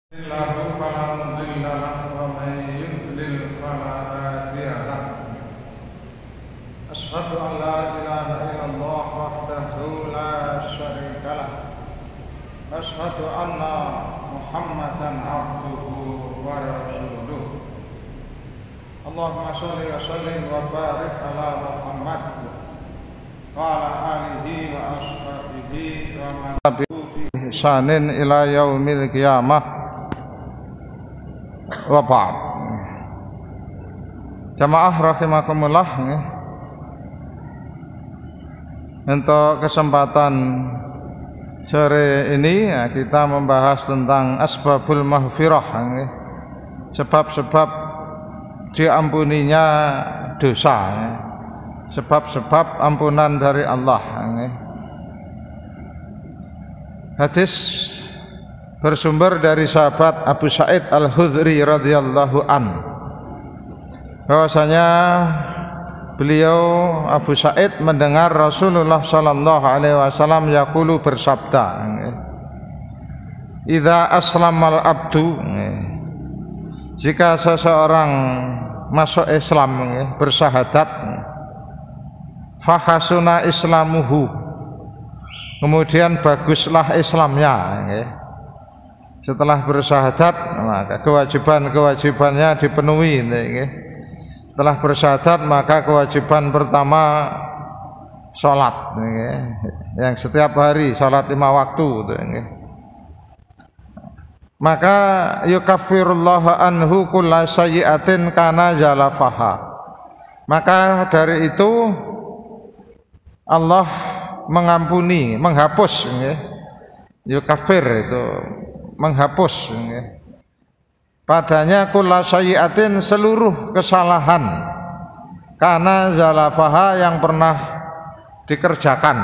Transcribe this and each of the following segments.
له فلا مضل له ومن يضلل فلا هادي له أشهد أن لا إله إلا الله وحده لا شريك له أشهد أن محمدا عبده ورسوله اللهم صل وسلم وبارك على محمد وعلى آله وأصحابه ومن تبعهم بإحسان إلى يوم القيامة wa ba'd. Jamaah rahimakumullah, untuk kesempatan sore ini kita membahas tentang asbabul maghfirah, sebab-sebab diampuninya dosa, sebab-sebab ampunan dari Allah. Hadis bersumber dari sahabat Abu Sa'id Al-Khudri radhiyallahu an, bahwasanya beliau Abu Sa'id mendengar Rasulullah sallallahu alaihi wasallam yaqulu bersabda, idza aslamal abdu, jika seseorang masuk Islam, bersyahadat, fahasuna islamuhu, kemudian baguslah Islamnya. Setelah bersyahadat, maka kewajiban-kewajibannya dipenuhi. Setelah bersyahadat, maka kewajiban pertama sholat, yang setiap hari sholat 5 waktu. Maka yukaffirullahu anhu kulla sayyi'atin kana jalafaha. Maka dari itu Allah mengampuni, menghapus. Yukaffir itu menghapus padanya kulla sayyi'atin, seluruh kesalahan, karena zalafaha, yang pernah dikerjakan.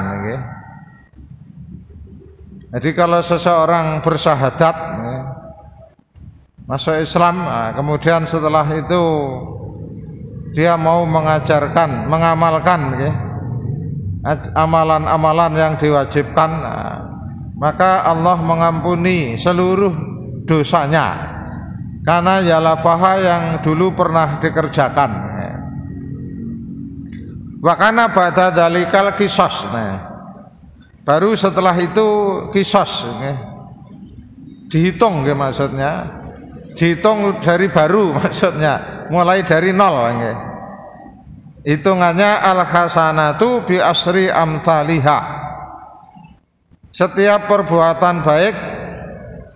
Jadi kalau seseorang bersyahadat, masuk Islam, kemudian setelah itu dia mau mengajarkan, mengamalkan amalan-amalan yang diwajibkan, maka Allah mengampuni seluruh dosanya, karena yalafaha, yang dulu pernah dikerjakan. Wa kana ba'da dzalikal qisas, baru setelah itu qisas, dihitung, maksudnya dihitung dari baru, maksudnya mulai dari nol. Hitungannya al-hasanatu bi asri amsalihah, setiap perbuatan baik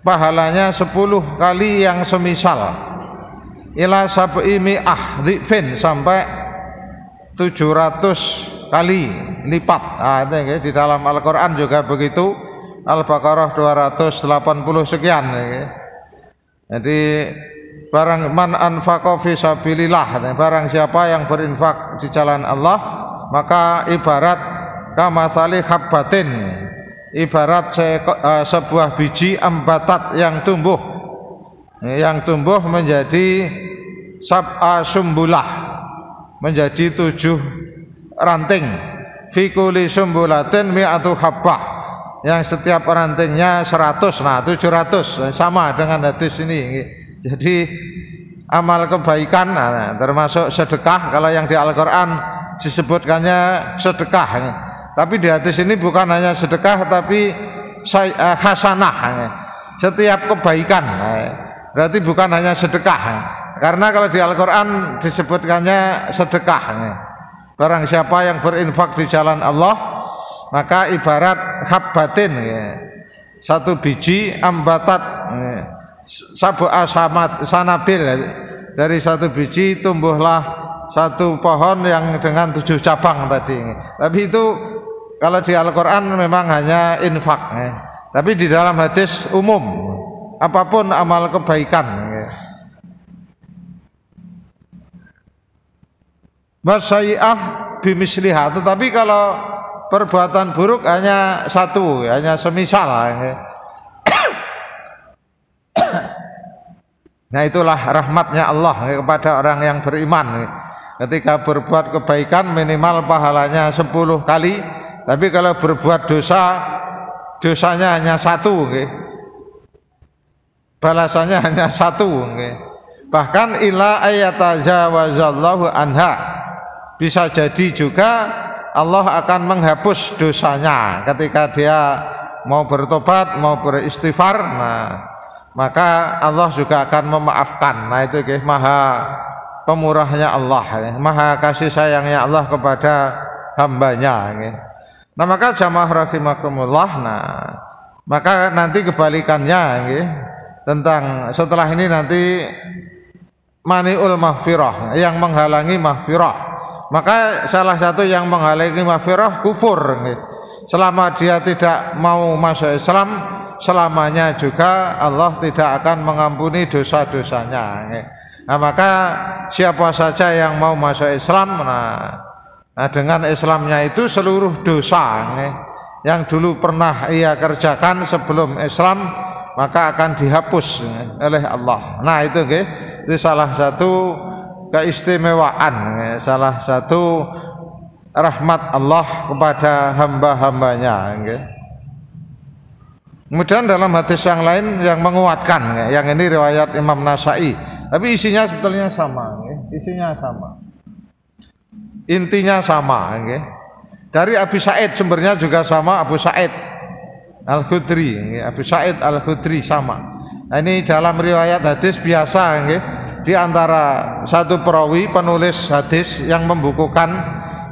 pahalanya 10 kali yang semisal, ila sab'i mi'ah dhifin, sampai 700 kali lipat. Itu di dalam Al-Quran juga begitu, Al-Baqarah 280 sekian. Jadi barang man anfaqa fi sabilillah, barang siapa yang berinfak di jalan Allah, maka ibarat kamatsali habbatin, ibarat sebuah biji ambatat yang tumbuh menjadi sab'a sumbulah, menjadi 7 ranting, fi kulli sumbulatin mi'atu habbah, yang setiap rantingnya 100, 700, sama dengan hadis ini. Jadi amal kebaikan, termasuk sedekah, kalau yang di Al-Quran disebutkannya sedekah, tapi di hadis ini bukan hanya sedekah, tapi hasanah, setiap kebaikan. Berarti bukan hanya sedekah, karena kalau di Al-Quran disebutkannya sedekah. Barang siapa yang berinfak di jalan Allah, maka ibarat habbatin, 1 biji, ambatat sab'a sanabil, dari 1 biji tumbuhlah 1 pohon yang dengan 7 cabang tadi. Tapi itu kalau di Al-Quran memang hanya infak, tapi di dalam hadis umum, apapun amal kebaikan. Wasai'ah bimisliha, tetapi kalau perbuatan buruk hanya 1, hanya semisal. Nah, itulah rahmatnya Allah kepada orang yang beriman. Ketika berbuat kebaikan minimal pahalanya 10 kali, tapi kalau berbuat dosa, dosanya hanya 1. balasannya hanya satu, nggih. Bahkan ila ayatajawazallahu anha, bisa jadi juga Allah akan menghapus dosanya ketika dia mau bertobat, mau beristighfar. Nah, maka Allah juga akan memaafkan. Nah, itu nggih, maha pemurahnya Allah, ya. Maha kasih sayangnya Allah kepada hambanya, nggih. Nah, maka jamaah rahimakumullah, nah maka nanti kebalikannya, nggih, tentang setelah ini nanti mani'ul mahfirah, yang menghalangi mahfirah. Maka salah satu yang menghalangi mahfirah kufur, nggih. Selama dia tidak mau masuk Islam, selamanya juga Allah tidak akan mengampuni dosa-dosanya, nggih. Nah, maka siapa saja yang mau masuk Islam, nah dengan Islamnya itu seluruh dosa, nggih, yang dulu pernah ia kerjakan sebelum Islam maka akan dihapus oleh Allah. Nah, itu nggih, itu salah satu keistimewaan, nggih, salah satu rahmat Allah kepada hamba-hambanya, nggih. Kemudian dalam hadis yang lain yang menguatkan, nggih, yang ini riwayat Imam Nasai, tapi isinya sebetulnya sama, nggih, isinya sama, intinya sama, nggih. Dari Abu Sa'id, sumbernya juga sama, Abu Sa'id Al-Khudri, Abu Sa'id Al-Khudri sama. Nah, ini dalam riwayat hadis biasa, nggih, di antara satu perawi penulis hadis yang membukukan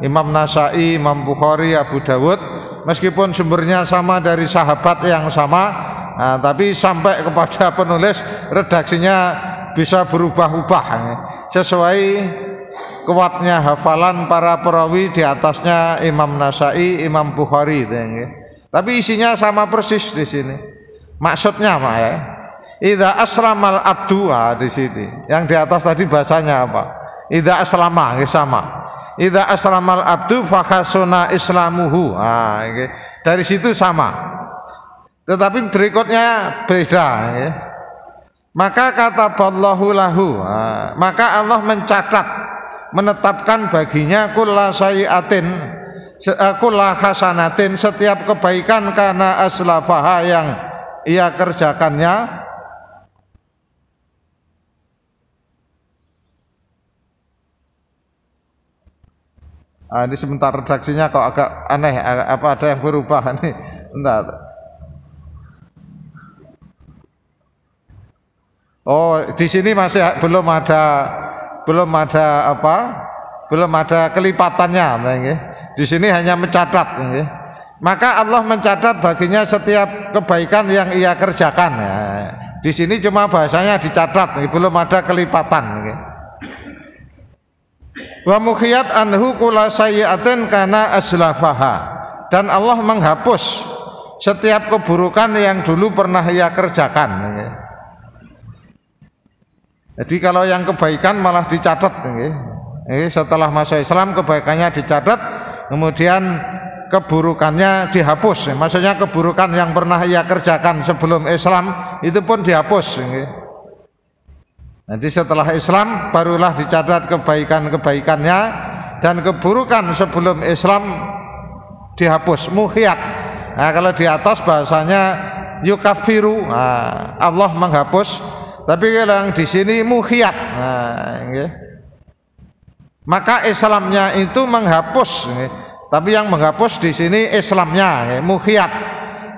Imam Nasai, Imam Bukhari, Abu Dawud, meskipun sumbernya sama dari sahabat yang sama, nah, tapi sampai kepada penulis redaksinya bisa berubah-ubah, nggih, sesuai kuatnya hafalan para perawi di atasnya Imam Nasai, Imam Bukhari, nggih. Tapi isinya sama persis di sini. Maksudnya apa ya? Idza aslamal abdu, di sini. Yang di atas tadi bahasanya apa? Idza aslama, sama. Idza aslamal abdu fakhasuna islamuhu. Nggih. Dari situ sama. Tetapi berikutnya beda, nggih. Maka kata Allahu lahu, maka Allah mencatat, menetapkan baginya kulla sayiatin, kulla hasanatin, setiap kebaikan karena aslafaha yang ia kerjakannya. Ini sebentar, redaksinya kok agak aneh, apa ada yang berubah nih? Bentar. Oh, di sini masih belum ada kelipatannya, nggih. Di sini hanya mencatat, nggih. Maka Allah mencatat baginya setiap kebaikan yang ia kerjakan. Ya. Di sini cuma bahasanya dicatat, nggih, belum ada kelipatan, nggih. Wa mukhiyat anhu kulla sayyi'atin kana aslafaha, dan Allah menghapus setiap keburukan yang dulu pernah ia kerjakan, nggih. Jadi kalau yang kebaikan malah dicatat, nggih. Setelah masuk Islam kebaikannya dicatat, kemudian keburukannya dihapus. Maksudnya keburukan yang pernah ia kerjakan sebelum Islam itu pun dihapus, nggih. Nanti setelah Islam barulah dicatat kebaikan-kebaikannya, dan keburukan sebelum Islam dihapus, muhiyat. Nah, kalau di atas bahasanya yukafiru, Allah menghapus. Tapi kalau yang di sini muhiyat, maka Islamnya itu menghapus, tapi yang menghapus di sini Islamnya, muhiyat.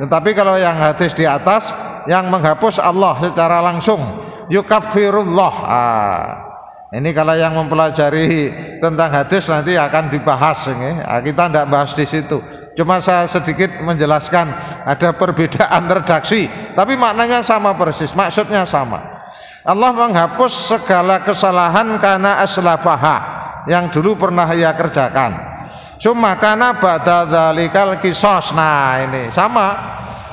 Tetapi kalau yang hadis di atas, yang menghapus Allah secara langsung, yukafirullah. Ini kalau yang mempelajari tentang hadis nanti akan dibahas, kita tidak bahas di situ. Cuma saya sedikit menjelaskan ada perbedaan redaksi, tapi maknanya sama persis, maksudnya sama. Allah menghapus segala kesalahan karena aslafaha, yang dulu pernah ia kerjakan. Cuma karena ba'da dzalikal qisas. Nah, ini sama.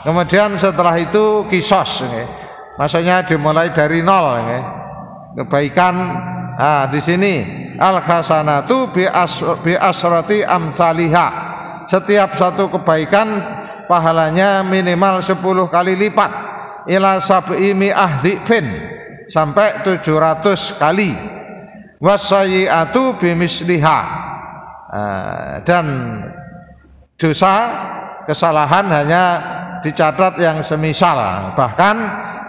Kemudian setelah itu qisas, maksudnya dimulai dari nol, kebaikan. Di sini al hasanatu bi asrati amsalihha, setiap satu kebaikan pahalanya minimal 10 kali lipat, ila sab'i mi'ah dhifin, sampai 700 kali. Wasayyi'atu bimisliha, dan dosa kesalahan hanya dicatat yang semisal, bahkan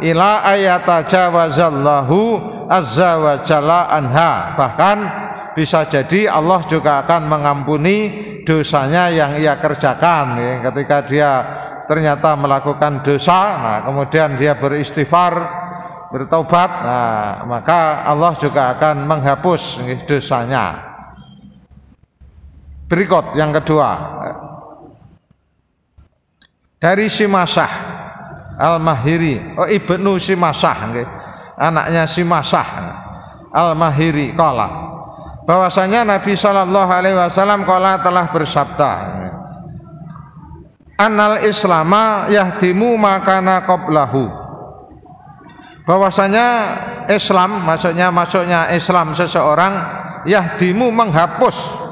ila ayatajawazallahu azza wa jalla anha, bahkan bisa jadi Allah juga akan mengampuni dosanya yang ia kerjakan ya. Ketika dia ternyata melakukan dosa, nah kemudian dia beristighfar, bertaubat, nah maka Allah juga akan menghapus dosanya. Berikut yang kedua, dari Simasah Al-Mahiri, Ibnu Simasah, anaknya Simasah Al-Mahiri qala, bahwasanya Nabi Shallallahu Alaihi Wasallam qala telah bersabda, Annal Islama yahdimu makana qablahu, bahwasanya Islam, masuknya Islam seseorang, yahdimu menghapus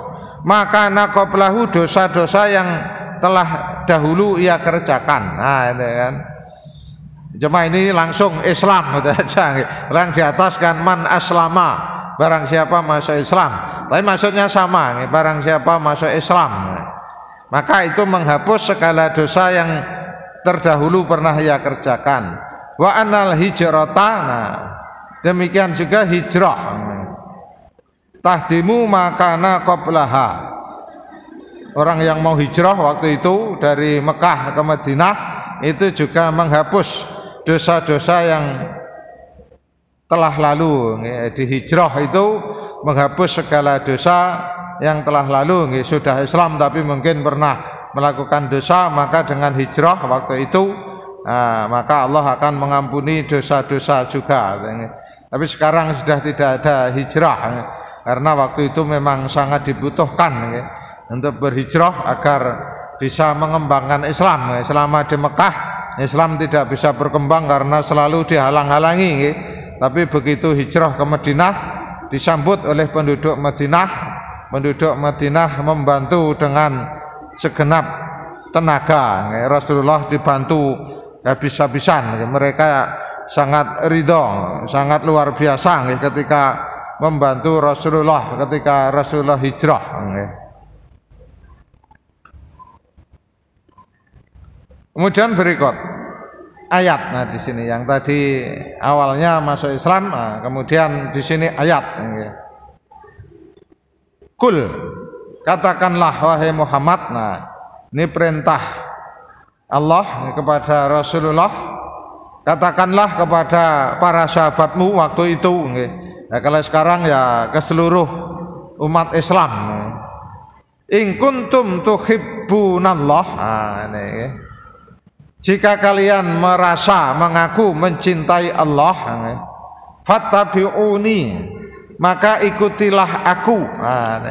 makana qablahu, dosa-dosa yang telah dahulu ia kerjakan. Nah itu kan, cuma ini langsung Islam gitu aja, yang di atas kan man aslama, barang siapa masuk Islam, tapi maksudnya sama, barang siapa masuk Islam, maka itu menghapus segala dosa yang terdahulu pernah ia kerjakan. Wa anal hijrata, nah demikian juga hijrah, tahdimu makana qablaha, orang yang mau hijrah waktu itu dari Mekah ke Madinah itu juga menghapus dosa-dosa yang telah lalu. Di hijrah itu menghapus segala dosa yang telah lalu. Sudah Islam tapi mungkin pernah melakukan dosa, maka dengan hijrah waktu itu maka Allah akan mengampuni dosa-dosa juga. Tapi sekarang sudah tidak ada hijrah, karena waktu itu memang sangat dibutuhkan untuk berhijrah agar bisa mengembangkan Islam. Selama di Mekah Islam tidak bisa berkembang karena selalu dihalang-halangi. Tapi begitu hijrah ke Madinah disambut oleh penduduk Madinah. Penduduk Madinah membantu dengan segenap tenaga. Rasulullah dibantu habis-habisan. Mereka sangat ridho, sangat luar biasa ketika membantu Rasulullah ketika Rasulullah hijrah. Kemudian berikut ayat. Nah di sini yang tadi awalnya masuk Islam, nah, kemudian di sini ayat. Kul, katakanlah wahai Muhammad. Nah ini perintah Allah kepada Rasulullah. Katakanlah kepada para sahabatmu waktu itu. Nah, kalau sekarang ya ke seluruh umat Islam. In kuntum tuhibbunallah. Nah, ini. Jika kalian merasa mengaku mencintai Allah, fattabi'uni, maka ikutilah aku. Nah,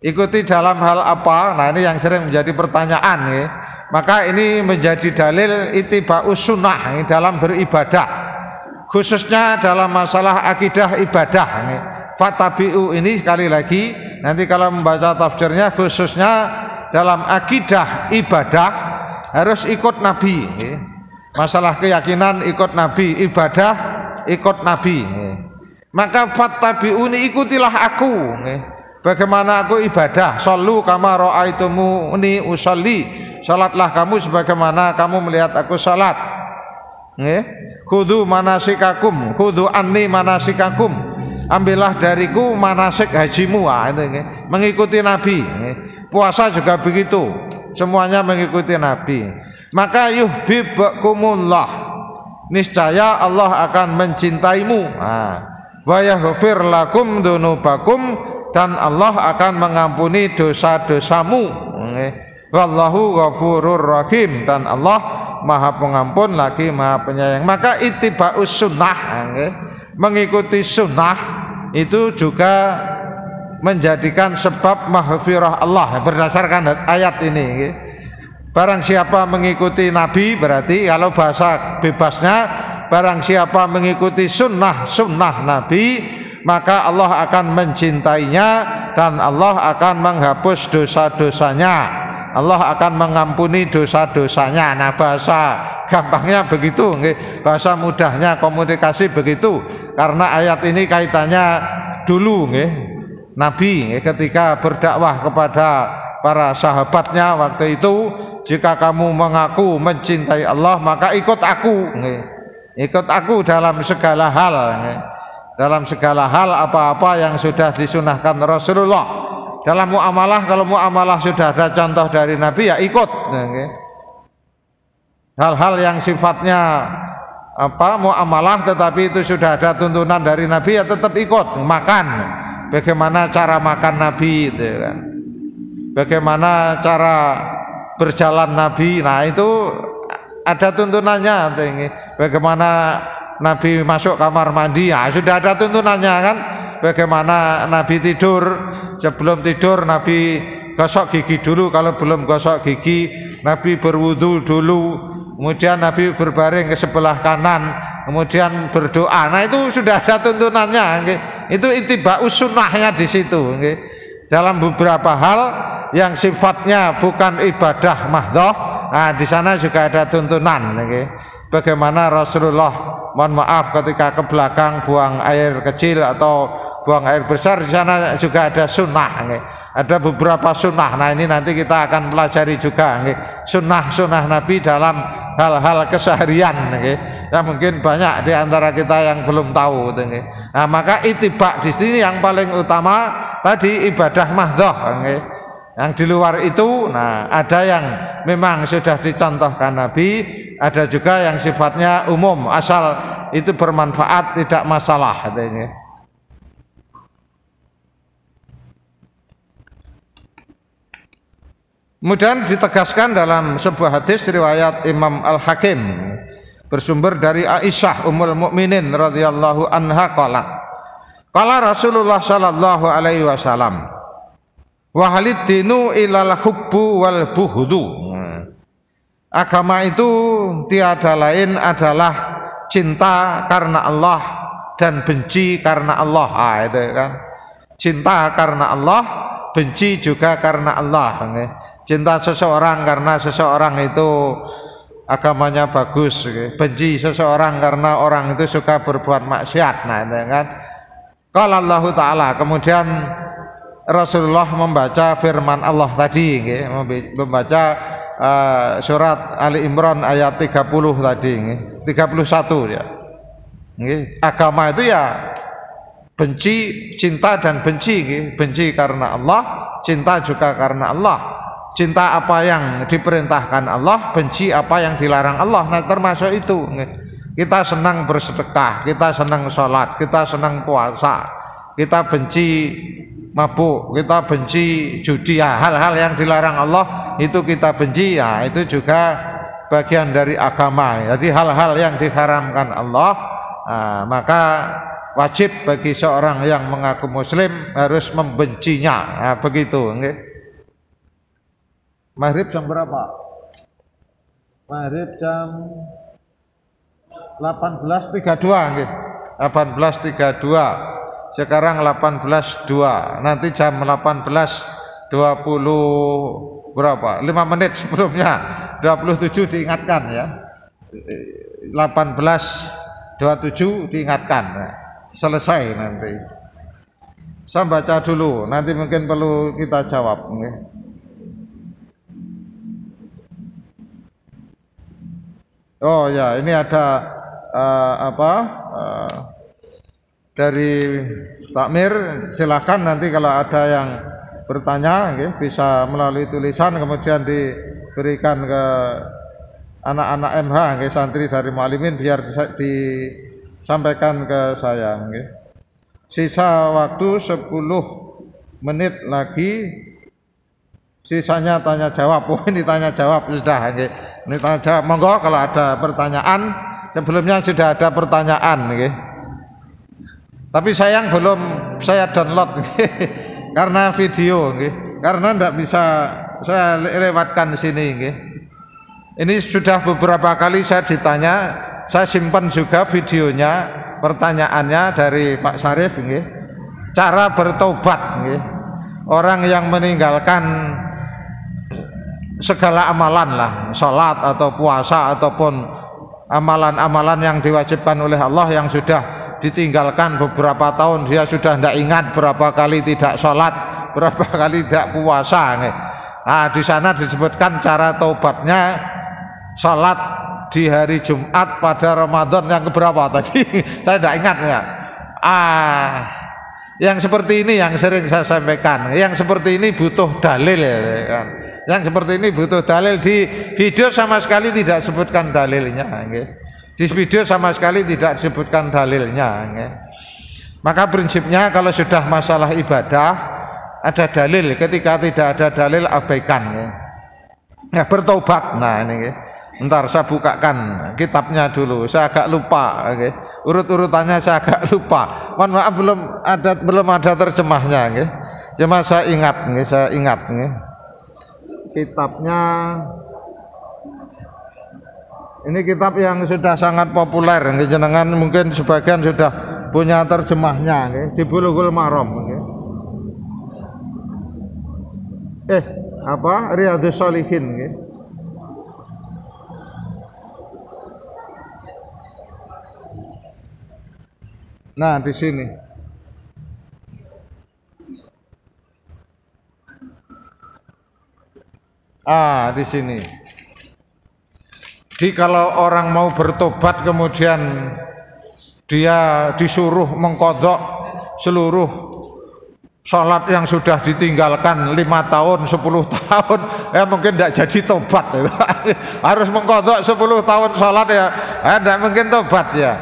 ikuti dalam hal apa? Nah ini yang sering menjadi pertanyaan. Maka ini menjadi dalil ittiba'us sunnah dalam beribadah, khususnya dalam masalah akidah ibadah. Fattabi'u ini sekali lagi nanti kalau membaca tafsirnya, khususnya dalam akidah ibadah harus ikut Nabi. Masalah keyakinan ikut Nabi, ibadah ikut Nabi. Maka fattabi'uni, ikutilah aku. Bagaimana aku ibadah? Shallu kama ra'aitumuni usolli, salatlah kamu sebagaimana kamu melihat aku salat. Khudhu manasikakum, khudhu anni manasikakum, ambillah dariku manasik hajimu. Mengikuti Nabi. Puasa juga begitu, semuanya mengikuti Nabi. Maka yuhibbukumullah, niscaya Allah akan mencintaimu. Wa yaghfir lakum dzunubakum, dan Allah akan mengampuni dosa-dosamu. Wallahu ghafurur rahim, dan Allah Maha Pengampun lagi Maha Penyayang. Maka ittiba'us sunnah, mengikuti sunnah itu juga menjadikan sebab maghfirah Allah berdasarkan ayat ini. Barang siapa mengikuti Nabi, berarti kalau bahasa bebasnya, barang siapa mengikuti sunnah Nabi, maka Allah akan mencintainya dan Allah akan menghapus dosa-dosanya, Allah akan mengampuni dosa-dosanya. Nah bahasa gampangnya begitu, bahasa mudahnya komunikasi begitu, karena ayat ini kaitannya dulu Nabi ketika berdakwah kepada para sahabatnya waktu itu, jika kamu mengaku mencintai Allah maka ikut aku, ikut aku dalam segala hal, dalam segala hal apa-apa yang sudah disunahkan Rasulullah. Dalam muamalah, kalau muamalah sudah ada contoh dari Nabi ya ikut. Hal-hal yang sifatnya muamalah tetapi itu sudah ada tuntunan dari Nabi ya tetap ikut. Makan, bagaimana cara makan Nabi itu kan, bagaimana cara berjalan Nabi, nah itu ada tuntunannya. Bagaimana Nabi masuk kamar mandi, ya sudah ada tuntunannya kan. Bagaimana Nabi tidur, sebelum tidur Nabi gosok gigi dulu, kalau belum gosok gigi Nabi berwudu dulu, kemudian Nabi berbaring ke sebelah kanan, kemudian berdoa. Nah itu sudah ada tuntunannya. Itu ittiba'us sunnahnya di situ. Dalam beberapa hal yang sifatnya bukan ibadah mahdhah, nah di sana juga ada tuntunan. Bagaimana Rasulullah, mohon maaf, ketika ke belakang buang air kecil atau buang air besar, di sana juga ada sunnah. Ada beberapa sunnah. Nah ini nanti kita akan pelajari juga sunnah-sunnah Nabi dalam hal-hal keseharian. Ya mungkin banyak di antara kita yang belum tahu. Nah maka ittiba di sini yang paling utama tadi ibadah mahdhah. Yang di luar itu, nah ada yang memang sudah dicontohkan Nabi, ada juga yang sifatnya umum, asal itu bermanfaat tidak masalah. Kemudian ditegaskan dalam sebuah hadis riwayat Imam Al-Hakim bersumber dari Aisyah Ummul Mukminin radhiyallahu anha qala Rasulullah sallallahu alaihi wasallam wa halid dinu ilal hubbu wal buhdu. Agama itu tiada lain adalah cinta karena Allah dan benci karena Allah. Itu kan, cinta karena Allah, benci juga karena Allah. Cinta seseorang karena seseorang itu agamanya bagus, benci seseorang karena orang itu suka berbuat maksiat. Nah itu kan, qala Allah Ta'ala, kemudian Rasulullah membaca firman Allah tadi, membaca surat Ali Imran ayat 30 tadi, 31 ya. Agama itu ya benci, cinta dan benci, benci karena Allah, cinta juga karena Allah. Cinta apa yang diperintahkan Allah, benci apa yang dilarang Allah. Nah termasuk itu kita senang bersedekah, kita senang sholat, kita senang puasa, kita benci mabuk, kita benci judi, ya, hal-hal yang dilarang Allah itu kita benci, ya itu juga bagian dari agama. Jadi hal-hal yang diharamkan Allah, maka wajib bagi seorang yang mengaku muslim harus membencinya. Nah, begitu. Maghrib jam berapa? Maghrib jam 18.32, 18.32. Sekarang 18.02. Nanti jam 18.20 berapa? 5 menit sebelumnya 27 diingatkan ya. 18.27 diingatkan. Selesai nanti. Saya baca dulu, nanti mungkin perlu kita jawab. Oh ya, ini ada dari takmir, silahkan nanti kalau ada yang bertanya bisa melalui tulisan kemudian diberikan ke anak-anak MH, santri dari Mu'alimin, biar disampaikan ke saya. Sisa waktu 10 menit lagi, sisanya tanya jawab. Oh ini tanya jawab sudah. Ini tanya jawab, monggo kalau ada pertanyaan. Sebelumnya sudah ada pertanyaan, tapi sayang belum saya download karena video, karena tidak bisa saya lewatkan sini. Ini sudah beberapa kali saya ditanya, saya simpan juga videonya, pertanyaannya dari Pak Syarif. Cara bertobat, orang yang meninggalkan segala amalan lah, sholat atau puasa ataupun amalan-amalan yang diwajibkan oleh Allah yang sudah ditinggalkan beberapa tahun, dia sudah tidak ingat berapa kali tidak sholat, berapa kali tidak puasa. Nah, di sana disebutkan cara taubatnya salat di hari Jumat pada Ramadan yang keberapa tadi? Saya tidak ingat ya. Yang seperti ini yang sering saya sampaikan. Yang seperti ini butuh dalil ya kan. Yang seperti ini butuh dalil. Di video sama sekali tidak sebutkan dalilnya. Di video sama sekali tidak disebutkan dalilnya. Maka prinsipnya kalau sudah masalah ibadah ada dalil, ketika tidak ada dalil abaikan. Ya bertobat. Nah ini, ntar saya bukakan kitabnya dulu. Saya agak lupa. Urut-urutannya saya agak lupa. Mohon maaf belum ada terjemahnya. Cuma saya ingat. Kitabnya. Ini kitab yang sudah sangat populer. Jenengan mungkin sebagian sudah punya terjemahnya. Di Bulughul Maram. Riyadhus Shalihin. Nah di sini. Di sini. Jadi kalau orang mau bertobat kemudian dia disuruh mengkodok seluruh sholat yang sudah ditinggalkan 5 tahun, 10 tahun, ya mungkin tidak jadi tobat. Harus mengkodok 10 tahun sholat ya, tidak mungkin tobat ya.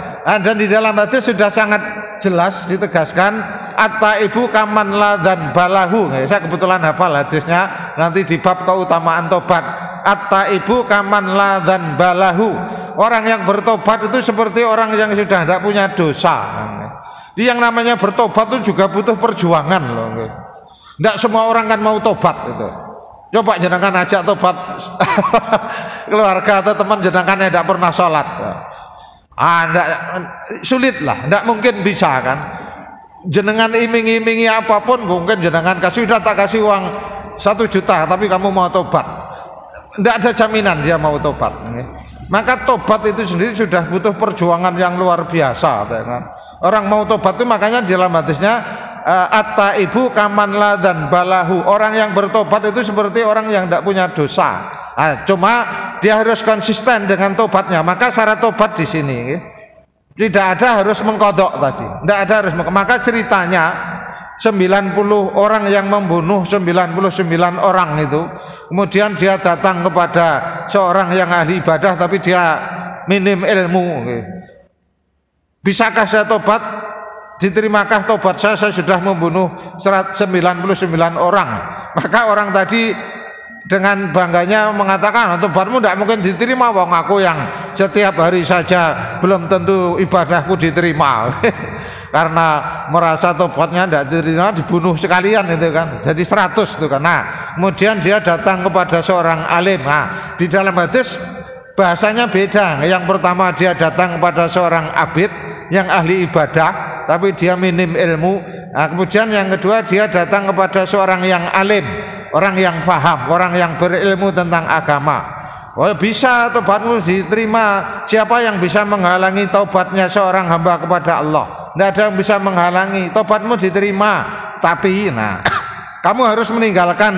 Dan di dalam hadis sudah sangat jelas ditegaskan, at-taibu kaman ladhan balahu. Saya kebetulan hafal hadisnya, nanti di bab keutamaan tobat. At-taibu kaman ladhan balahu. Orang yang bertobat itu seperti orang yang sudah tidak punya dosa. Yang namanya bertobat itu juga butuh perjuangan loh. Tidak semua orang kan mau tobat itu. Coba jenengan ajak tobat keluarga atau teman jenengan yang tidak pernah sholat. Sulit lah, tidak mungkin bisa kan. Jenengan iming-imingi apapun, mungkin jenengan kasih, sudah tak kasih uang 1 juta, tapi kamu mau tobat, tidak ada jaminan dia mau tobat. Maka tobat itu sendiri sudah butuh perjuangan yang luar biasa. Orang mau tobat itu makanya di dalam hadisnya at-taibu kaman ladhan balahu. Orang yang bertobat itu seperti orang yang tidak punya dosa. Cuma dia harus konsisten dengan tobatnya. Maka syarat tobat di sini tidak ada harus mengkodok tadi. Tidak ada harus. Maka ceritanya 90 orang yang membunuh 99 orang itu, kemudian dia datang kepada seorang yang ahli ibadah tapi dia minim ilmu. Bisakah saya tobat? Diterimakah tobat saya sudah membunuh 99 orang. Maka orang tadi dengan bangganya mengatakan, tobatmu tidak mungkin diterima, wong aku yang setiap hari saja belum tentu ibadahku diterima. Karena merasa tobatnya tidak diterima, dibunuh sekalian itu kan, jadi 100 itu kan. Nah kemudian dia datang kepada seorang alim. Nah di dalam hadis bahasanya beda. Yang pertama dia datang kepada seorang abid yang ahli ibadah tapi dia minim ilmu. Nah, kemudian yang kedua dia datang kepada seorang yang alim, orang yang faham, orang yang berilmu tentang agama. Oh bisa tobatmu diterima. Siapa yang bisa menghalangi tobatnya seorang hamba kepada Allah? Tidak ada yang bisa menghalangi. Tobatmu diterima. Tapi kamu harus meninggalkan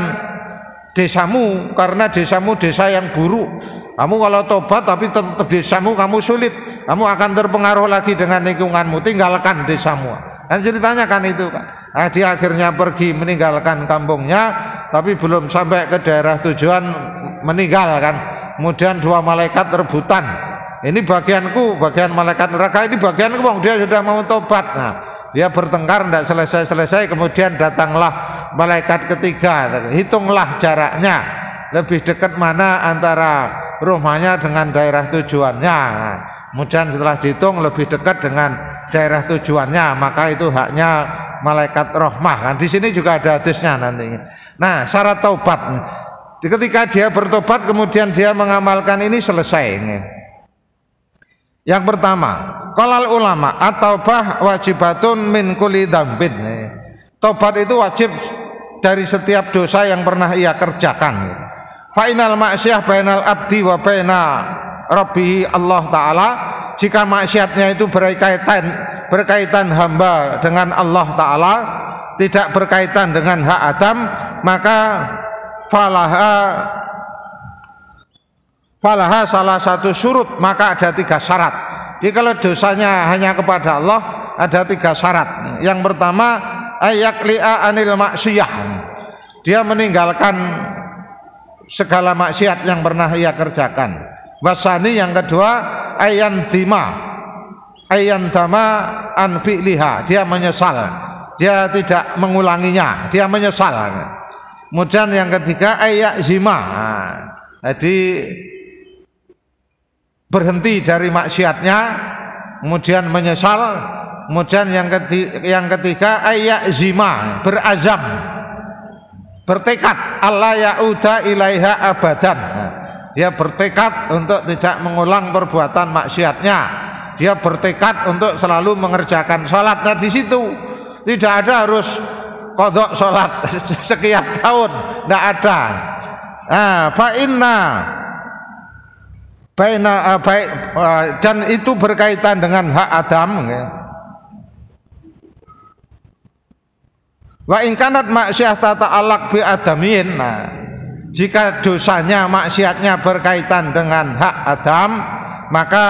desamu, karena desamu desa yang buruk. Kamu kalau tobat tapi tetap desamu kamu sulit, kamu akan terpengaruh lagi dengan lingkunganmu. Tinggalkan desamu. Kan ceritanya kan itu kan. Dia akhirnya pergi meninggalkan kampungnya, tapi belum sampai ke daerah tujuan meninggal kan. Kemudian 2 malaikat rebutan. Ini bagianku, bagian malaikat neraka ini bagianku, dia sudah mau tobat. Nah, dia bertengkar tidak selesai-selesai, kemudian datanglah malaikat ketiga. Hitunglah jaraknya, lebih dekat mana antara rumahnya dengan daerah tujuannya. Nah, kemudian setelah dihitung lebih dekat dengan daerah tujuannya, maka itu haknya malaikat rahmah. Kan di sini juga ada hadisnya nantinya. Nah, syarat taubat. Ketika dia bertobat kemudian dia mengamalkan ini selesai. Yang pertama, qalal ulama at-taubah wajibatun min kulli dzambin. Tobat itu wajib dari setiap dosa yang pernah ia kerjakan. Fa inal ma'siyah bainal abdi wa baina rabbih Allah taala. Jika maksiatnya itu berkaitan hamba dengan Allah taala, tidak berkaitan dengan hak Adam, maka falaha salah satu surut, maka ada 3 syarat. Jadi kalau dosanya hanya kepada Allah ada 3 syarat. Yang pertama ayakli'a anil maksiyah, dia meninggalkan segala maksiat yang pernah ia kerjakan. Wasani yang kedua ayantama an fi'liha, dia menyesal, dia tidak mengulanginya, dia menyesal. Kemudian yang ketiga ayazima, jadi berhenti dari maksiatnya, kemudian menyesal. Kemudian yang ketiga ayazima, berazam, bertekad Allah ya'uda ilaiha abadan, dia bertekad untuk tidak mengulang perbuatan maksiatnya, dia bertekad untuk selalu mengerjakan sholat. Nah di situ tidak ada harus qadha sholat sekian tahun, tidak ada. Fa inna dan itu berkaitan dengan hak Adam. Wa in kanat maksiyah tata'allaq bi adamin, jika dosanya maksiatnya berkaitan dengan hak Adam, maka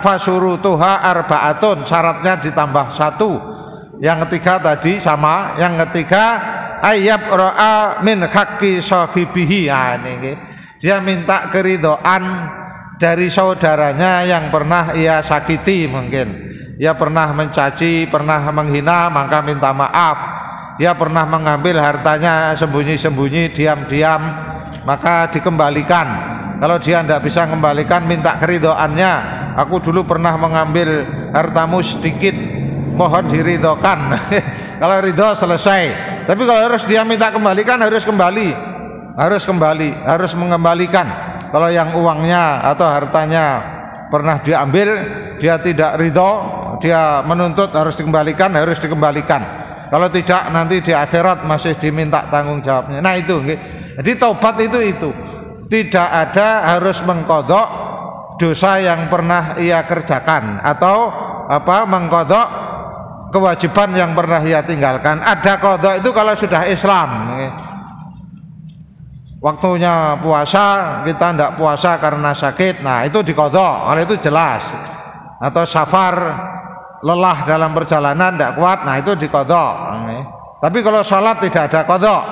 fasurutuha arba'atun, syaratnya ditambah 1. Yang ketiga tadi sama, yang ketiga ayyab ra'a min haqqi sahibihi, dia minta keridhaan dari saudaranya yang pernah ia sakiti. Mungkin ia pernah mencaci, pernah menghina, maka minta maaf. Dia pernah mengambil hartanya sembunyi-sembunyi, diam-diam, maka dikembalikan. Kalau dia tidak bisa kembalikan, minta keridhoannya. Aku dulu pernah mengambil hartamu sedikit, mohon diridhokan. Kalau ridho selesai. Tapi kalau harus dia minta kembalikan, harus mengembalikan. Kalau yang uangnya atau hartanya pernah diambil, dia tidak ridho, dia menuntut harus dikembalikan. Kalau tidak, nanti di akhirat masih diminta tanggung jawabnya. Nah itu, jadi taubat itu tidak ada harus mengkodok dosa yang pernah ia kerjakan atau mengkodok kewajiban yang pernah ia tinggalkan. Ada kodok itu kalau sudah Islam. Waktunya puasa, kita tidak puasa karena sakit, nah itu dikodok, kalau itu jelas. Atau safar, lelah dalam perjalanan tidak kuat, nah itu dikodok. Tapi kalau sholat tidak ada kodok.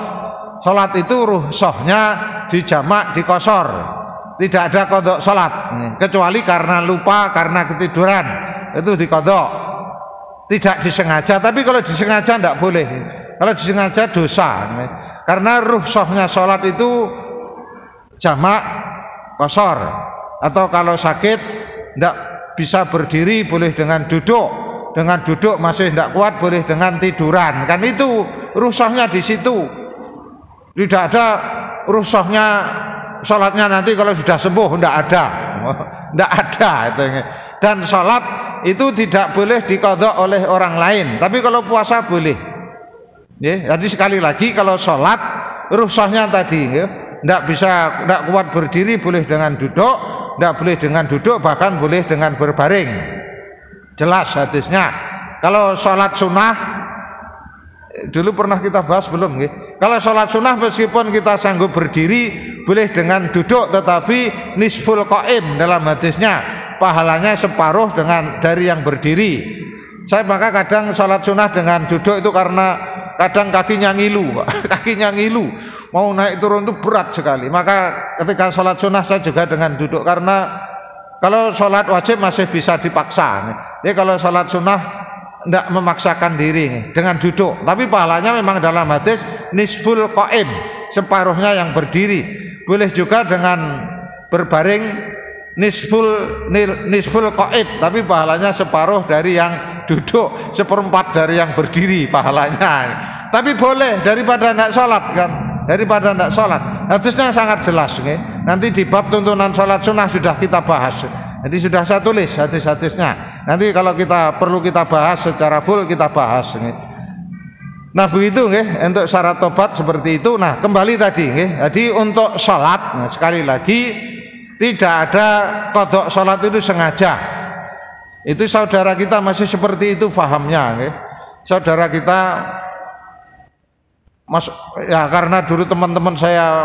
Sholat itu rukhsahnya dijamak, dikosor, tidak ada kodok sholat, kecuali karena lupa, karena ketiduran, itu dikodok, tidak disengaja. Tapi kalau disengaja tidak boleh, kalau disengaja dosa, karena rukhsahnya sholat itu jamak, kosor. Atau kalau sakit tidak bisa berdiri, boleh dengan duduk. Dengan duduk masih tidak kuat, boleh dengan tiduran. Kan itu rukhsahnya di situ. Tidak ada rukhsahnya sholatnya nanti kalau sudah sembuh, tidak ada. Dan sholat itu tidak boleh diqadha oleh orang lain. Tapi kalau puasa boleh. Jadi sekali lagi, kalau sholat rukhsahnya tadi, tidak kuat berdiri, boleh dengan duduk. Tidak boleh dengan duduk, bahkan boleh dengan berbaring. Jelas hadisnya. Kalau sholat sunnah, dulu pernah kita bahas belum? Kalau sholat sunnah meskipun kita sanggup berdiri, boleh dengan duduk, tetapi nisful qaim dalam hadisnya, pahalanya separuh dari yang berdiri. Saya maka kadang sholat sunnah dengan duduk itu karena kadang kakinya ngilu, mau naik turun itu berat sekali. Maka ketika sholat sunnah saya juga dengan duduk, karena kalau sholat wajib masih bisa dipaksa. Jadi kalau sholat sunnah tidak memaksakan diri dengan duduk. Tapi pahalanya memang dalam hadis nisful qaim, separuhnya yang berdiri. Boleh juga dengan berbaring nisful qaid, tapi pahalanya separuh dari yang duduk, seperempat dari yang berdiri pahalanya. Tapi boleh daripada tidak sholat kan. Daripada tidak sholat, hadisnya sangat jelas. Nanti di bab tuntunan sholat sunnah sudah kita bahas. Jadi sudah saya tulis hadis-hadisnya. Nanti kalau perlu kita bahas secara full, kita bahas. Nah begitu, untuk syarat tobat seperti itu. Nah kembali tadi, jadi untuk sholat, sekali lagi tidak ada qadha sholat itu sengaja. Itu saudara kita masih seperti itu fahamnya. Saudara kita Mas, ya karena dulu teman-teman saya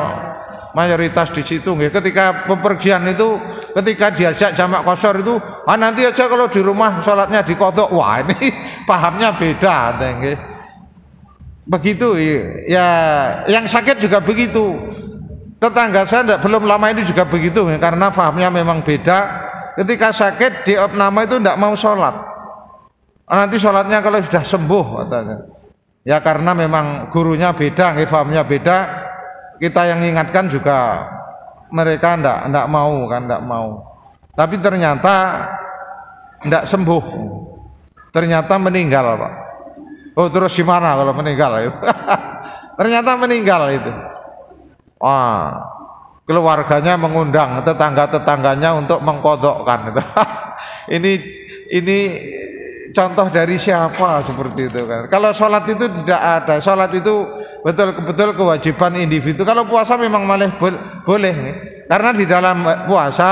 mayoritas di situ nggih, ketika bepergian itu ketika diajak jamak qashar itu nanti aja kalau di rumah sholatnya diqadha. Wah, ini pahamnya beda nggih. Begitu ya, yang sakit juga begitu. Tetangga saya belum lama ini juga begitu karena pahamnya memang beda. Ketika sakit di opname itu tidak mau sholat. Nanti sholatnya kalau sudah sembuh katanya. Ya karena memang gurunya beda, fahamnya beda. Kita yang ingatkan juga mereka ndak mau kan, ndak mau. Tapi ternyata ndak sembuh. Ternyata meninggal, Pak. Oh, terus gimana kalau meninggal itu? Ternyata meninggal itu. Wah, keluarganya mengundang tetangga-tetangganya untuk mengkodokkan itu. ini contoh dari siapa seperti itu kan? Kalau sholat itu tidak ada. Sholat itu betul-betul kewajiban individu. Kalau puasa memang malah boleh nih. Karena di dalam puasa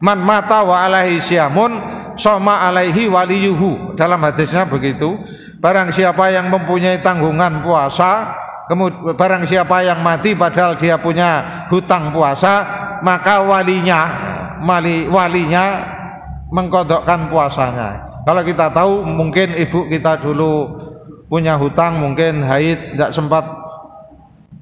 man mata wa alaihi syamun soma alaihi waliyuhu. Dalam hadisnya begitu. Barang siapa yang mempunyai tanggungan puasa, kemudian barang siapa yang mati padahal dia punya hutang puasa, maka walinya mengkodokkan puasanya. Kalau kita tahu mungkin ibu kita dulu punya hutang, mungkin haid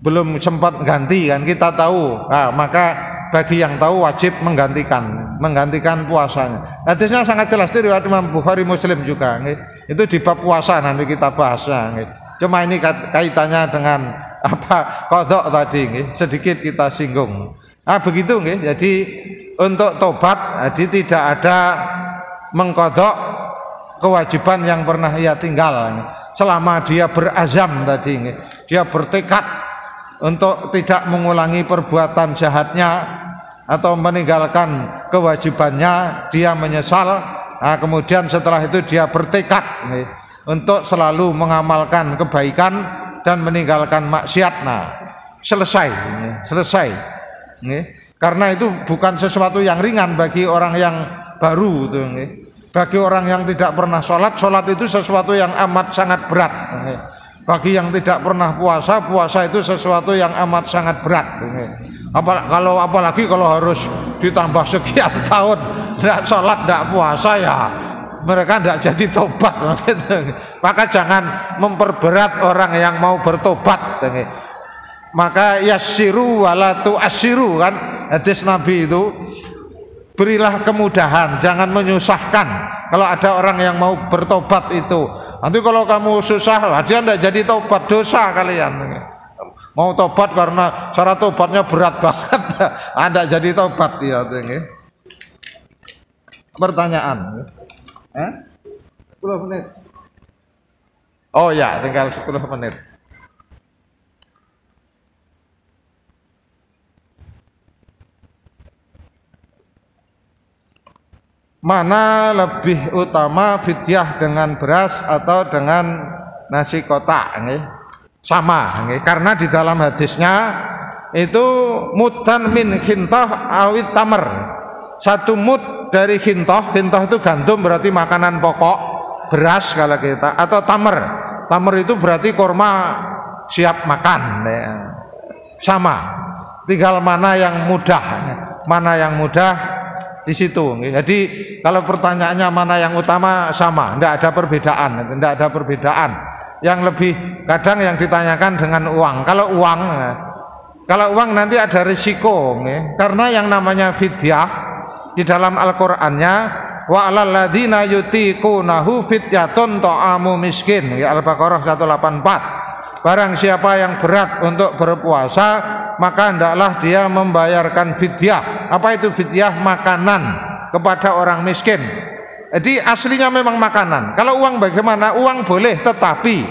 belum sempat ganti kan, kita tahu. Nah, maka bagi yang tahu wajib menggantikan puasanya. Hadisnya sangat jelas dari riwayat Imam Bukhari, Muslim juga. Itu di bab puasa nanti kita bahas. Cuma ini kaitannya dengan apa qadha tadi, sedikit kita singgung. Begitu nggih. Jadi untuk tobat, jadi tidak ada mengqadha kewajiban yang pernah ia tinggal selama dia berazam tadi, dia bertekad untuk tidak mengulangi perbuatan jahatnya atau meninggalkan kewajibannya, dia menyesal. Kemudian setelah itu dia bertekad untuk selalu mengamalkan kebaikan dan meninggalkan maksiat. Selesai. Karena itu bukan sesuatu yang ringan bagi orang yang baru itu. Bagi orang yang tidak pernah sholat itu sesuatu yang amat sangat berat. Bagi yang tidak pernah puasa itu sesuatu yang amat sangat berat. Apalagi kalau harus ditambah sekian tahun tidak sholat, tidak puasa, ya mereka tidak jadi tobat. Maka jangan memperberat orang yang mau bertobat. Maka yassiru wala tu'assiru kan, hadis Nabi itu, berilah kemudahan, jangan menyusahkan. Kalau ada orang yang mau bertobat itu, nanti kalau kamu susah, dia tidak jadi tobat, dosa kalian. Mau tobat karena syarat tobatnya berat banget, Anda jadi tobat ya. Pertanyaan, 10 menit. Oh ya, tinggal 10 menit. Mana lebih utama fidyah dengan beras atau dengan nasi kotak? Sama, karena di dalam hadisnya itu mudan min khintah awit tamer, 1 mud dari khintah itu gandum, berarti makanan pokok, beras kalau kita, atau tamer itu berarti korma siap makan. Sama, tinggal mana yang mudah di situ. Jadi kalau pertanyaannya mana yang utama, sama, tidak ada perbedaan. Yang lebih kadang yang ditanyakan dengan uang. Kalau uang nanti ada risiko, karena yang namanya fidyah di dalam Al-Qur'annya wa 'alal ladzina yutiqunahu fidyatun ta'amu miskin, Al-Baqarah 184. Barang siapa yang berat untuk berpuasa, maka hendaklah dia membayarkan fidyah. Apa itu fidyah? Makanan kepada orang miskin. Jadi aslinya memang makanan. Kalau uang bagaimana? Uang boleh, tetapi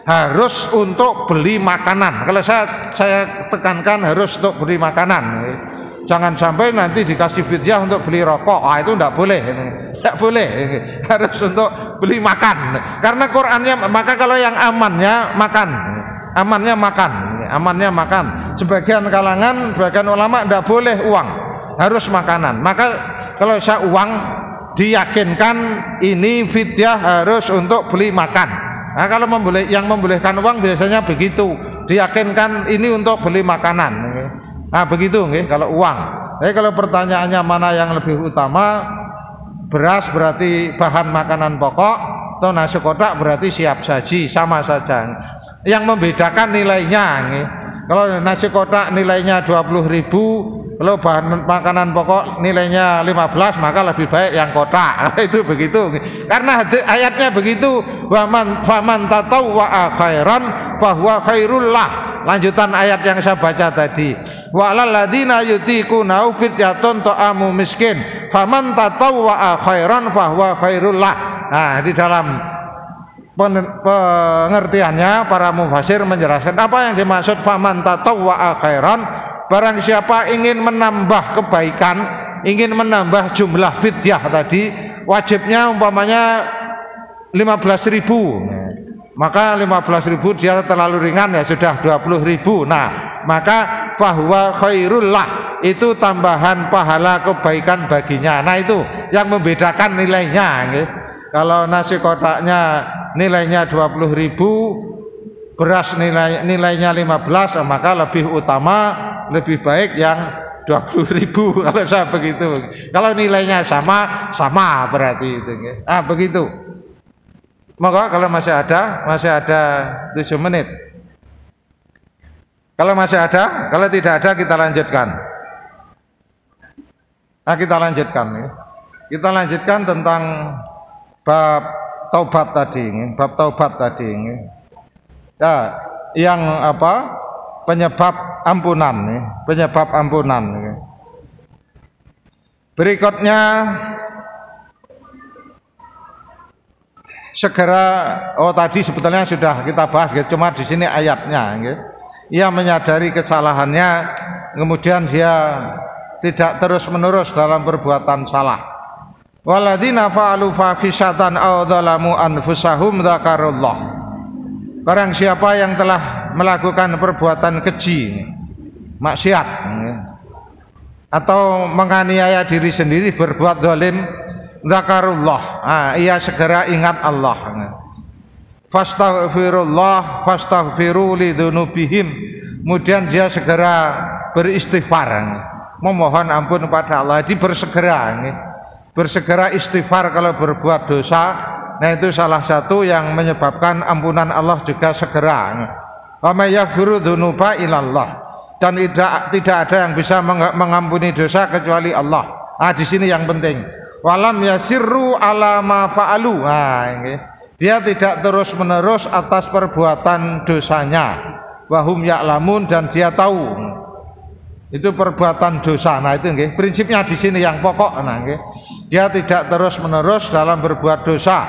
harus untuk beli makanan. Kalau saya tekankan harus untuk beli makanan. Jangan sampai nanti dikasih fidyah untuk beli rokok. Itu tidak boleh. Tidak boleh. Harus untuk beli makan. Karena Qur'annya, maka kalau yang amannya makan. Sebagian kalangan, sebagian ulama tidak boleh uang, harus makanan. Maka kalau saya uang, diyakinkan ini fidyah harus untuk beli makan. Nah, kalau yang membolehkan uang biasanya begitu, diyakinkan ini untuk beli makanan. Nah, begitu nggih kalau uang. Tapi kalau pertanyaannya mana yang lebih utama, beras berarti bahan makanan pokok, atau nasi kotak berarti siap saji, sama saja. Yang membedakan nilainya nggih. Kalau nasi kotak nilainya 20.000, kalau bahan makanan pokok nilainya 15, maka lebih baik yang kotak. Itu begitu. Karena ayatnya begitu, faman tatawwa'a khairan fahuwa khairul lah. Lanjutan ayat yang saya baca tadi. Wa 'alal ladzina yutiquna fidyatun ta'amu miskin. Faman tatawwa'a khairan fahuwa khairul lah. Nah, di dalam pengertiannya para mufassir menjelaskan apa yang dimaksud faman tatawwa'a khairan. Barang siapa ingin menambah kebaikan, ingin menambah jumlah fidyah tadi, wajibnya umpamanya 15.000, maka 15.000 dia terlalu ringan, ya sudah 20.000. Nah, maka fahuwa khairul lah, itu tambahan pahala kebaikan baginya. Nah, itu yang membedakan nilainya nggih. Kalau nasi kotaknya nilainya 20.000, beras nilainya 15, maka lebih utama, lebih baik yang 20.000 kalau saya begitu. Kalau nilainya sama berarti itu. Ah, begitu. Maka kalau masih ada 7 menit. Kalau masih ada, kalau tidak ada kita lanjutkan. Nah, kita lanjutkan. Kita lanjutkan tentang bab taubat tadi. Bab taubat tadi. Nah, yang apa? Penyebab ampunan. Penyebab ampunan. Berikutnya segera, tadi sebetulnya sudah kita bahas, cuma di sini ayatnya. Ia menyadari kesalahannya, kemudian dia tidak terus-menerus dalam perbuatan salah. Walladzina fa'alu fahisatan aw dzalamu anfusahum dzakarullah. Barang siapa yang telah melakukan perbuatan keji, maksiat, atau menganiaya diri sendiri, berbuat zalim, dzakarullah, ia segera ingat Allah. Fastaghfirullah fastaghfiru lidzunubihim, kemudian dia segera beristighfar, memohon ampun kepada Allah. Jadi bersegera istighfar kalau berbuat dosa. Nah, itu salah satu yang menyebabkan ampunan Allah juga segera. Wa may yaghfiru dzunuba illallah, dan tidak ada yang bisa mengampuni dosa kecuali Allah. Di sini yang penting. Walam yasirru ala ma fa'alu. Dia tidak terus-menerus atas perbuatan dosanya. Wahum ya'lamun, dan dia tahu itu perbuatan dosa. Nah, itu nggih. Prinsipnya di sini yang pokok. Nah, nggih. Dia tidak terus-menerus dalam berbuat dosa.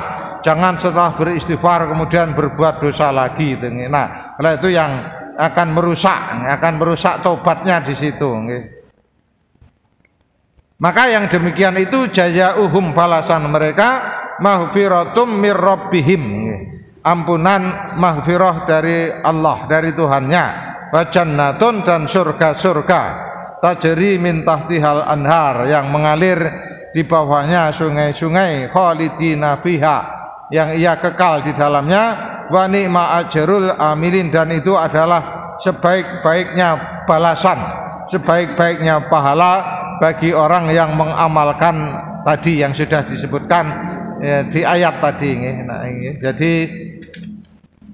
Jangan setelah beristighfar kemudian berbuat dosa lagi. Nah, kalau itu yang akan merusak tobatnya di situ. Maka yang demikian itu jazauhum, balasan mereka, maghfiratum mir rabbihim, ampunan maghfirah dari Allah, dari Tuhannya, wa jannatun, dan surga-surga, tajri min tahtihal anhar, yang mengalir di bawahnya sungai-sungai, khalidina fiha, yang ia kekal di dalamnya, wa ni'ma ajrul amilin, dan itu adalah sebaik-baiknya balasan, sebaik-baiknya pahala bagi orang yang mengamalkan tadi yang sudah disebutkan di ayat tadi. Nah, jadi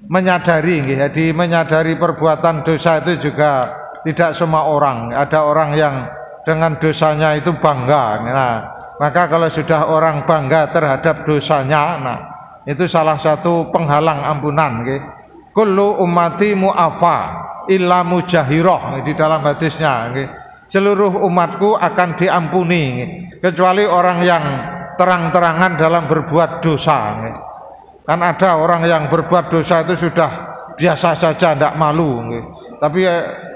menyadari perbuatan dosa itu juga tidak semua orang. Ada orang yang dengan dosanya itu bangga. Nah, maka kalau sudah orang bangga terhadap dosanya, nah, itu salah satu penghalang ampunan. Kullu ummati mu'afa illa mujahirah, di dalam hadisnya. Seluruh umatku akan diampuni kecuali orang yang terang-terangan dalam berbuat dosa. Kan ada orang yang berbuat dosa itu sudah biasa saja, tidak malu. Tapi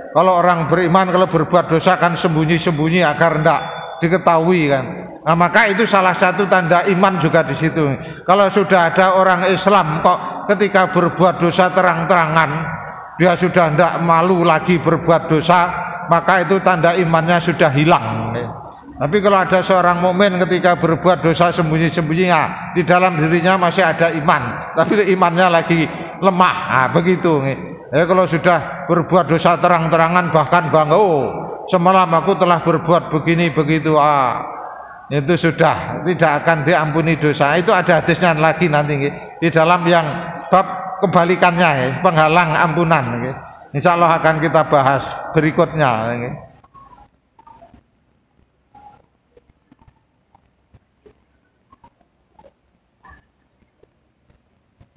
kalau orang beriman kalau berbuat dosa kan sembunyi-sembunyi agar tidak diketahui kan. Nah, maka itu salah satu tanda iman juga di situ. Kalau sudah ada orang Islam kok ketika berbuat dosa terang-terangan dia sudah tidak malu lagi berbuat dosa, maka itu tanda imannya sudah hilang. Tapi kalau ada seorang mukmin ketika berbuat dosa sembunyi-sembunyi, di dalam dirinya masih ada iman, tapi imannya lagi lemah. Nah, begitu. Kalau sudah berbuat dosa terang-terangan bahkan bangga, oh semalam aku telah berbuat begini begitu, itu sudah tidak akan diampuni dosa. Itu ada hadisnya lagi nanti di dalam yang bab kebalikannya, penghalang ampunan. Insya Allah akan kita bahas berikutnya.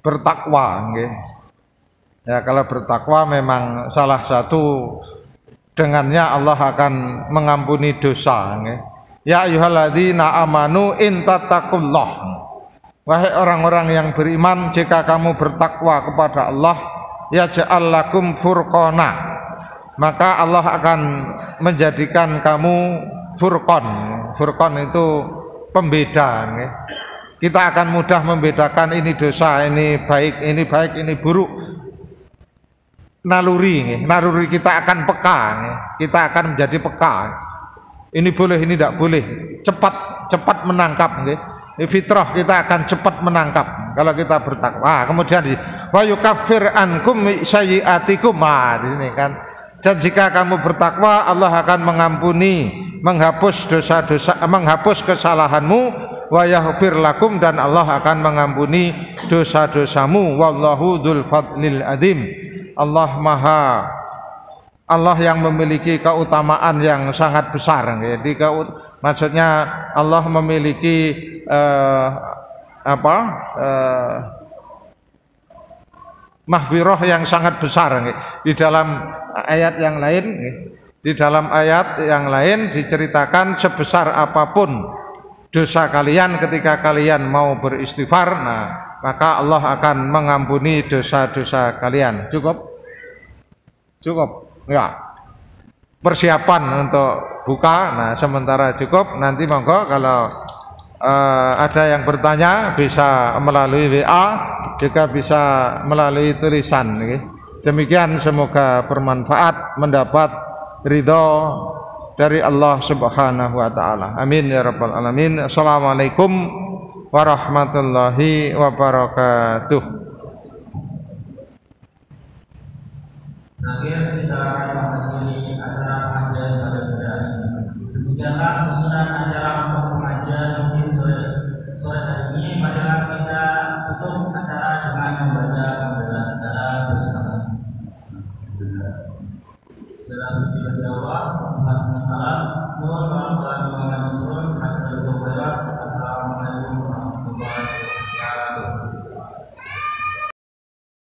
Bertakwa, ya kalau bertakwa memang salah satu dengannya Allah akan mengampuni dosa. Ya ayyuhalladzina amanu in tattaqullah, wahai orang-orang yang beriman, jika kamu bertakwa kepada Allah, yaj'al lakum furqana, maka Allah akan menjadikan kamu furqan. Furqan itu pembeda. Kita akan mudah membedakan ini dosa, ini baik, ini buruk. Naluri kita akan peka, kita akan menjadi peka. Ini boleh, ini tidak boleh. Cepat menangkap. Fitrah kita akan cepat menangkap kalau kita bertakwa. Kemudian wa yukaffir ankum sayyi'atikum, di sini kan. Dan jika kamu bertakwa, Allah akan mengampuni, menghapus dosa-dosa, menghapus kesalahanmu. Wa yaghfir lakum, dan Allah akan mengampuni dosa-dosamu. Wallahu dzul fadlil adzim. Allah yang memiliki keutamaan yang sangat besar. Jadi maksudnya Allah memiliki mahfirah yang sangat besar. Di dalam ayat yang lain, diceritakan sebesar apapun dosa kalian ketika kalian mau beristighfar, maka Allah akan mengampuni dosa-dosa kalian. Cukup ya, persiapan untuk buka. Sementara cukup, nanti monggo kalau ada yang bertanya bisa melalui WA, juga bisa melalui tulisan. Demikian, semoga bermanfaat, mendapat ridho dari Allah Subhanahu wa taala. Amin ya rabbal alamin. Assalamualaikum warahmatullahi wabarakatuh. Terakhir kita akan mengakhiri acara pengajian pada sore hari ini. Demikianlah susunan acara untuk pengajian mungkin sore hari ini. Marilah kita tutup acara dengan membaca pembela secara bersama. Segala puji bagi Allah, Tuhan semesta alam. Nuhun warahmatullahi wabarakatuh. Assalamualaikum warahmatullahi wabarakatuh.